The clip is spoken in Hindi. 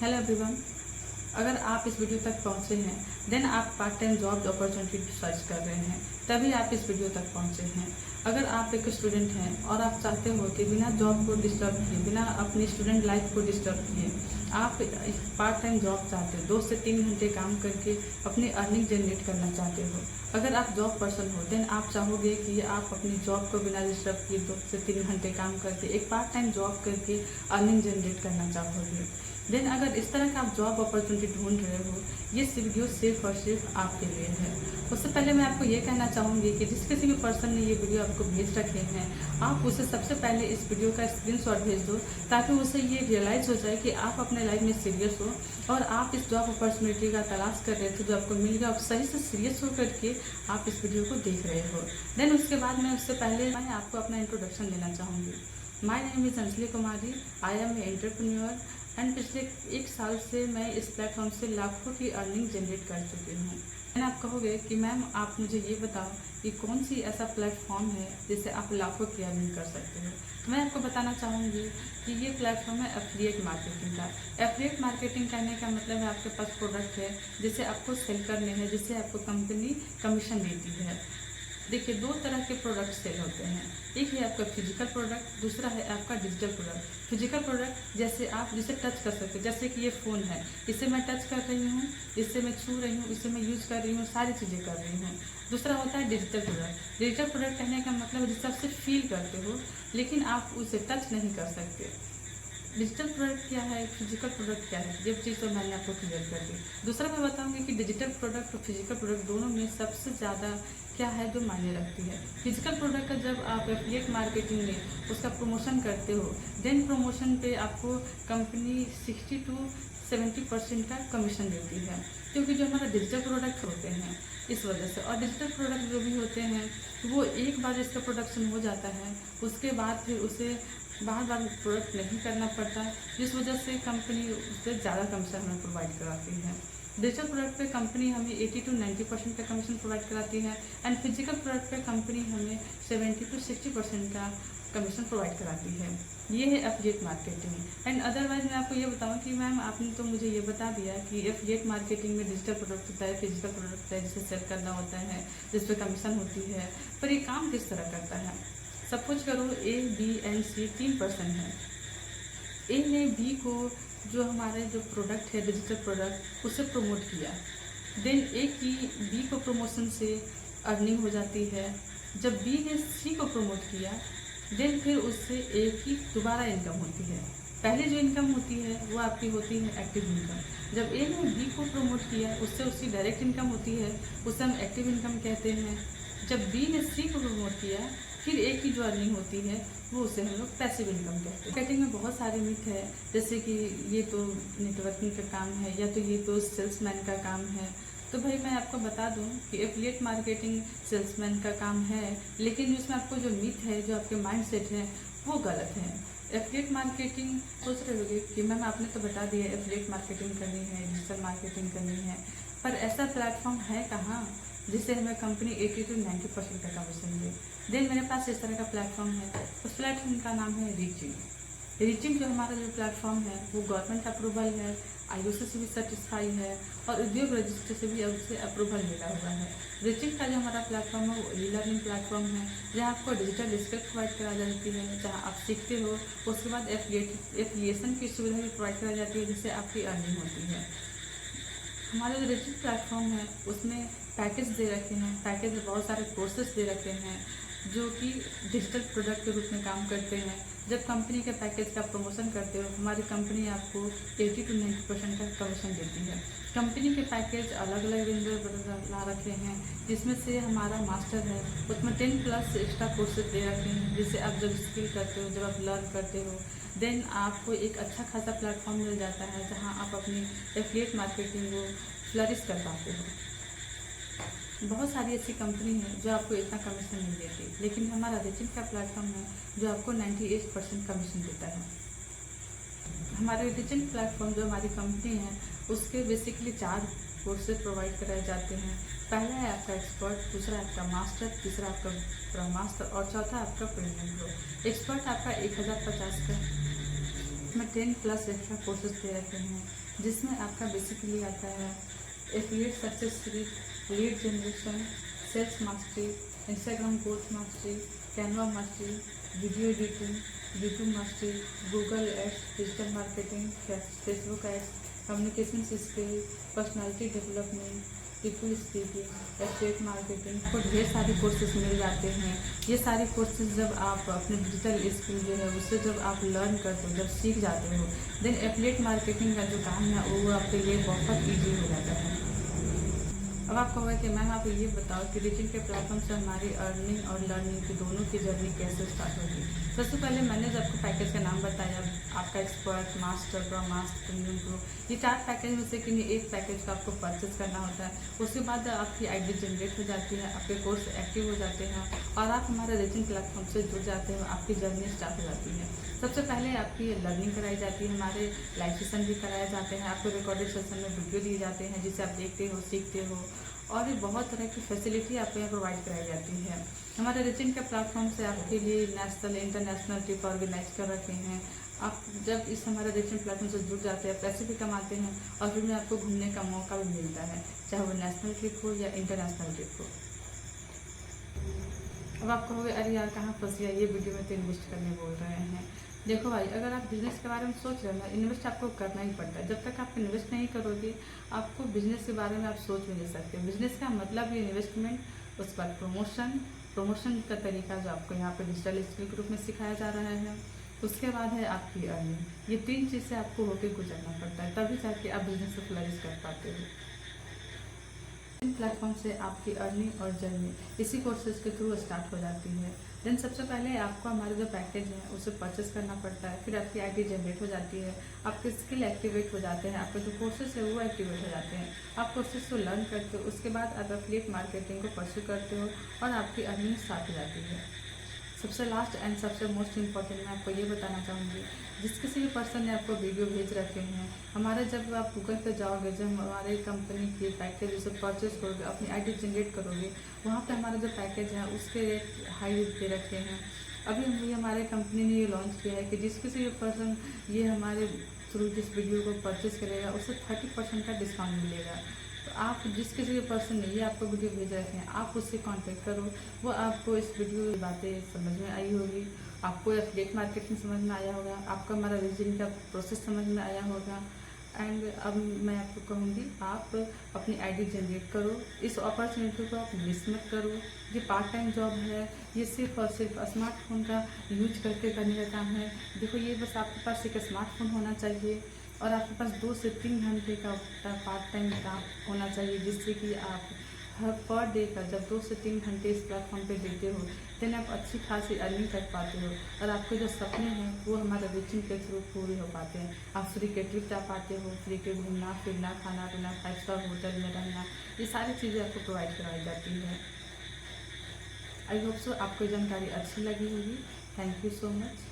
Hello everyone. अगर आप इस वीडियो तक पहुंचे हैं देन आप part time job opportunity search कर रहे हैं, तभी आप इस वीडियो तक पहुंचे हैं। अगर आप एक स्टूडेंट हैं और आप चाहते हो कि बिना जॉब को डिस्टर्ब किए, बिना अपनी स्टूडेंट लाइफ को डिस्टर्ब किए आप पार्ट टाइम जॉब चाहते हो, 2 से 3 घंटे काम करके अपनी अर्निंग जनरेट करना चाहते हो, अगर आप जॉब पर्सन हो देन आप चाहोगे कि आप अपनी जॉब को बिना डिस्टर्ब किए 2 से 3 घंटे काम करके एक पार्ट टाइम जॉब करके अर्निंग जनरेट करना चाहोगे, देन अगर इस तरह का आप जॉब अपॉर्चुनिटी ढूंढ रहे हो, ये वीडियो सिर्फ और सिर्फ आपके लिए है। उससे पहले मैं आपको ये कहना चाहूँगी कि जिस किसी भी पर्सन ने ये वीडियो आपको भेज रखे हैं, आप उसे सबसे पहले इस वीडियो का स्क्रीनशॉट भेज दो, ताकि उसे ये रियलाइज़ हो जाए कि आप अपने लाइफ में सीरियस हो और आप इस जॉब अपॉर्चुनिटी का तलाश कर रहे थे, जो आपको मिल गया, आप सही से सीरियस हो करके आप इस वीडियो को देख रहे हो। देन उसके बाद मैं उससे पहले मैं आपको अपना इंट्रोडक्शन देना चाहूँगी। My name is Anjali Kumari, I am a entrepreneur and पिछले 1 साल से मैं इस प्लेटफॉर्म से लाखों की अर्निंग जनरेट कर चुकी हूँ। एंड आप कहोगे कि मैम आप मुझे ये बताओ कि कौन सी ऐसा प्लेटफॉर्म है जिससे आप लाखों की अर्निंग कर सकते हो। तो मैं आपको बताना चाहूँगी कि ये प्लेटफॉर्म है एफिलिएट मार्केटिंग का। एफिलिएट मार्केटिंग कहने का मतलब है आपके पास प्रोडक्ट है जिसे आपको सेल करने हैं, जिससे आपको कंपनी कमीशन देती है। देखिए, 2 तरह के प्रोडक्ट सेल होते हैं, एक है आपका फिजिकल प्रोडक्ट, दूसरा है आपका डिजिटल प्रोडक्ट। फिजिकल प्रोडक्ट जैसे आप जिसे टच कर सकते हैं, जैसे कि ये फ़ोन है, इसे मैं टच कर रही हूँ, इससे मैं छू रही हूँ, इसे मैं यूज़ कर रही हूँ, सारी चीज़ें कर रही हूँ। दूसरा होता है डिजिटल प्रोडक्ट। डिजिटल प्रोडक्ट कहने का मतलब है जिससे आप सिर्फ फील करते हो, लेकिन आप उसे टच नहीं कर सकते। डिजिटल प्रोडक्ट क्या है, फिजिकल प्रोडक्ट क्या है, ये चीज़ तो मैंने आपको क्लियर कर दी। दूसरा मैं बताऊंगी कि डिजिटल प्रोडक्ट और फिजिकल प्रोडक्ट दोनों में सबसे ज़्यादा क्या है जो मायने रखती है। फिजिकल प्रोडक्ट का जब आप एफिलिएट मार्केटिंग में उसका प्रमोशन करते हो, देन प्रमोशन पे आपको कंपनी 60 to 70% का कमीशन देती है, क्योंकि जो हमारा डिजिटल प्रोडक्ट होते हैं इस वजह से। और डिजिटल प्रोडक्ट जो भी होते हैं वो एक बार इसका प्रोडक्शन हो जाता है, उसके बाद फिर उसे बार बार प्रोडक्ट नहीं करना पड़ता, जिस वजह से कंपनी उससे ज़्यादा कमीशन हमें प्रोवाइड कराती है। डिजिटल प्रोडक्ट पे कंपनी हमें 80 to 90% का कमीशन प्रोवाइड कराती है एंड फिजिकल प्रोडक्ट पे कंपनी हमें 70 to 60% का कमीशन प्रोवाइड कराती है। ये है एफिलिएट मार्केटिंग। एंड अदरवाइज मैं आपको ये बताऊं कि मैम आपने तो मुझे ये बता दिया कि एफिलिएट मार्केटिंग में डिजिटल प्रोडक्ट होता है, फिजिकल प्रोडक्ट होता है, जिसे सेल करना होता है, जिस पर कमीशन होती है, पर ये काम किस तरह करता है। सपोज करो ए, बी एंड सी 3 पर्सन हैं। ए ने बी को जो हमारे जो प्रोडक्ट है डिजिटल प्रोडक्ट उसे प्रमोट किया, देन ए की बी को प्रमोशन से अर्निंग हो जाती है। जब बी ने सी को प्रमोट किया देन फिर उससे ए की दोबारा इनकम होती है। पहले जो इनकम होती है वो आपकी होती है एक्टिव इनकम। जब ए ने बी को प्रमोट किया उससे उसकी डायरेक्ट इनकम होती है, उसे हम एक्टिव इनकम कहते हैं। जब बी ने सी को प्रमोट किया फिर ए की जो अर्निंग होती है वो उसे हम लोग पैसिव इनकम कहते हैं। मार्केटिंग में बहुत सारे मिथ है, जैसे कि ये तो नेटवर्किंग का काम है या तो ये तो सेल्समैन का काम है। तो भाई मैं आपको बता दूं कि एफिलिएट मार्केटिंग सेल्समैन का काम है, लेकिन उसमें आपको जो मिथ है, जो आपके माइंड सेट है वो गलत है। एफिलिएट मार्केटिंग सोच रहे होगे कि मैम आपने तो बता दिया एफिलिएट मार्केटिंग करनी है, डिजिटल मार्केटिंग करनी है, पर ऐसा प्लेटफॉर्म है कहाँ जिससे हमें कंपनी 80 to 90% का कमीशन दे। देन मेरे पास इस तरह का प्लेटफॉर्म है, उस प्लेटफॉर्म का नाम है रीचिंग। रीचिंग जो हमारा जो प्लेटफॉर्म है वो गवर्नमेंट अप्रूवल है, IOC से भी सर्टिफाई है और उद्योग रजिस्टर से भी उससे अप्रूवल मिला हुआ है। रीचिंग का जो हमारा प्लेटफॉर्म है वो ई लर्निंग प्लेटफॉर्म है, जहाँ आपको डिजिटल स्किल प्रोवाइड करा जाती है, जहाँ आप सीखते हो, उसके बाद एफिलिएशन की सुविधा भी प्रोवाइड करा जाती है, जिससे आपकी अर्निंग होती है। हमारा जो डिजिटल प्लेटफॉर्म है उसमें पैकेज दे रखे हैं, पैकेज में बहुत सारे कोर्सेज दे रखे हैं जो कि डिजिटल प्रोडक्ट के रूप में काम करते हैं। जब कंपनी के पैकेज का प्रमोशन करते हो, हमारी कंपनी आपको 80 to 90% का कमीशन देती है। कंपनी के पैकेज अलग अलग रेंज में ला रखे हैं, जिसमें से हमारा मास्टर है उसमें 10+ एक्स्ट्रा कोर्सेज दे रखे हैं, जिससे आप जब स्किल करते हो, जब आप लर्न करते हो, देन आपको एक अच्छा खासा प्लेटफॉर्म मिल जाता है जहाँ आप अपनी एफिलिएट मार्केटिंग को फ्लरिश कर पाते हो। बहुत सारी ऐसी कंपनी है जो आपको इतना कमीशन नहीं देती, लेकिन हमारा रीचिंग का प्लेटफॉर्म है जो आपको 98% कमीशन देता है। हमारे रीचिंग प्लेटफॉर्म जो हमारी कंपनी है उसके बेसिकली 4 कोर्सेज प्रोवाइड कराए जाते हैं। पहला है आपका एक्सपर्ट, दूसरा आपका मास्टर, तीसरा आपका मास्टर और चौथा आपका प्रीमियम प्रो। एक्सपर्ट आपका 1050 का इसमें 10+ एक्स्ट्रा कोर्सेज दे रखे हैं, जिसमें आपका बेसिकली आता है affiliate success, lead generation, sales mastery, Instagram growth mastery, Canva mastery, video editing, YouTube mastery, Google ads, digital marketing, Facebook ads, communication skill, personality development, people speaking, affiliate marketing को ढेर सारे कोर्सेज मिल जाते हैं। ये सारे कोर्सेज जब आप अपने डिजिटल स्किल जो है उससे जब आप लर्न करते हो, जब सीख जाते हो, देन एफिलिएट मार्केटिंग का जो काम है वो आपके लिए बहुत ईजी हो जाता है। अब आपको होगा कि मैम आप ये बताओ कि रीचिंग के प्लेटफॉर्म से हमारी अर्निंग और लर्निंग की दोनों की जर्नी कैसे स्टार्ट होगी। सबसे पहले मैंने जब आपको पैकेज का नाम बताया, आपका expert, master, pro master, premium pro, ये 4 पैकेज में से किन्हीं एक पैकेज का आपको परचेज करना होता है। उसके बाद आपकी आईडी जनरेट हो जाती है, आपके कोर्स एक्टिव हो जाते हैं और आप हमारे रीचिंग प्लेटफॉर्म से जुड़ जाते हो, आपकी जर्नी स्टार्ट हो जाती है। सबसे पहले आपकी लर्निंग कराई जाती है, हमारे लाइव सेशन भी कराए जाते हैं, आपको रिकॉर्डेड सेशन में वीडियो दिए जाते हैं जिसे आप देखते हो, सीखते हो और भी बहुत तरह की फैसिलिटी आपको यहाँ प्रोवाइड कराई जाती है। हमारे रीचिंग के प्लेटफॉर्म से आपके लिए नेशनल इंटरनेशनल ट्रिप ऑर्गेनाइज कर रखे हैं। आप जब इस हमारे रीचिंग प्लेटफॉर्म से जुड़ जाते हैं, पैसे भी कमाते हैं और फिर में आपको घूमने का मौका भी मिलता है, चाहे वो नेशनल ट्रिप हो या इंटरनेशनल ट्रिप हो। अब आपको होगा अरे यार कहाँ फंस गया, ये वीडियो में तो इन्वेस्ट करने बोल रहे हैं। देखो भाई, अगर आप बिजनेस के बारे में सोच रहे हो ना, इन्वेस्ट आपको करना ही पड़ता है। जब तक आप इन्वेस्ट नहीं करोगे आपको बिजनेस के बारे में आप सोच भी नहीं सकते। बिजनेस का मतलब ये इन्वेस्टमेंट, उस पर प्रमोशन का तरीका जो आपको यहाँ पे डिजिटल स्किल ग्रुप में सिखाया जा रहा है, उसके बाद है आपकी अर्निंग। ये 3 चीज़ से आपको होकर गुजरना पड़ता है, तभी जाके आप बिजनेस को फ्लरिश कर पाते हो। इन प्लेटफॉर्म से आपकी अर्निंग और जर्नी इसी कोर्सेज के थ्रू स्टार्ट हो जाती है। देन सबसे पहले आपको हमारे जो पैकेज है उसे परचेस करना पड़ता है, फिर आपकी आईडी जनरेट हो जाती है, आपके स्किल एक्टिवेट हो जाते हैं, आपके जो कोर्सेज है वो एक्टिवेट हो जाते हैं, आप कोर्सेज को लर्न करते हो, उसके बाद आप एफिलिएट मार्केटिंग को परस्यू करते हो और आपकी अर्निंग स्टार्ट हो जाती है। सबसे लास्ट एंड सबसे मोस्ट इम्पॉर्टेंट मैं आपको ये बताना चाहूँगी, जिस किसी भी पर्सन ने आपको वीडियो भेज रखे हैं, हमारे जब आप गूगल पे जाओगे, जब हमारे कंपनी के पैकेज उसे परचेज करोगे, अपनी आईडी जनरेट करोगे, वहाँ पे हमारा जो पैकेज है उसके रेट हाई दे रखे हैं। अभी ये हमारे कंपनी ने ये लॉन्च किया है कि जिस किसी भी पर्सन ये हमारे थ्रू जिस वीडियो को परचेज करेगा उसे 30% का डिस्काउंट मिलेगा। तो आप जिस किसी भी पर्सन ने ये आपको वीडियो भेज रखे हैं, आप उससे कांटेक्ट करो, वो आपको इस वीडियो की बातें समझ में आई होगी, आपको एफिलिएट मार्केटिंग समझ में आया होगा, आपको हमारा रीचिंग का प्रोसेस समझ में आया होगा। एंड अब मैं आपको कहूँगी आप अपनी आईडी जनरेट करो, इस अपॉर्चुनिटी को आप मिस मत करो। ये पार्ट टाइम जॉब है, ये सिर्फ और सिर्फ स्मार्टफोन का यूज करके करने का काम है। देखो, ये बस आपके पास एक स्मार्टफोन होना चाहिए और आपके पास 2 से 3 घंटे का पार्ट टाइम काम होना चाहिए, जिससे कि आप हर पर डे का जब 2 से 3 घंटे इस प्लेटफॉर्म पे देते हो, देन आप अच्छी खासी अर्निंग कर पाते हो और आपके जो सपने हैं वो हमारे रीचिंग के थ्रू पूरे हो पाते हैं। आप फ्री के ट्रिप जा पाते हो, फ्री के घूमना फिरना, खाना पीना, 5 स्टार होटल में रहना, ये सारी चीज़ें आपको प्रोवाइड करवाई जाती है। आई होप सो आपको जानकारी अच्छी लगी होगी। Thank you so much.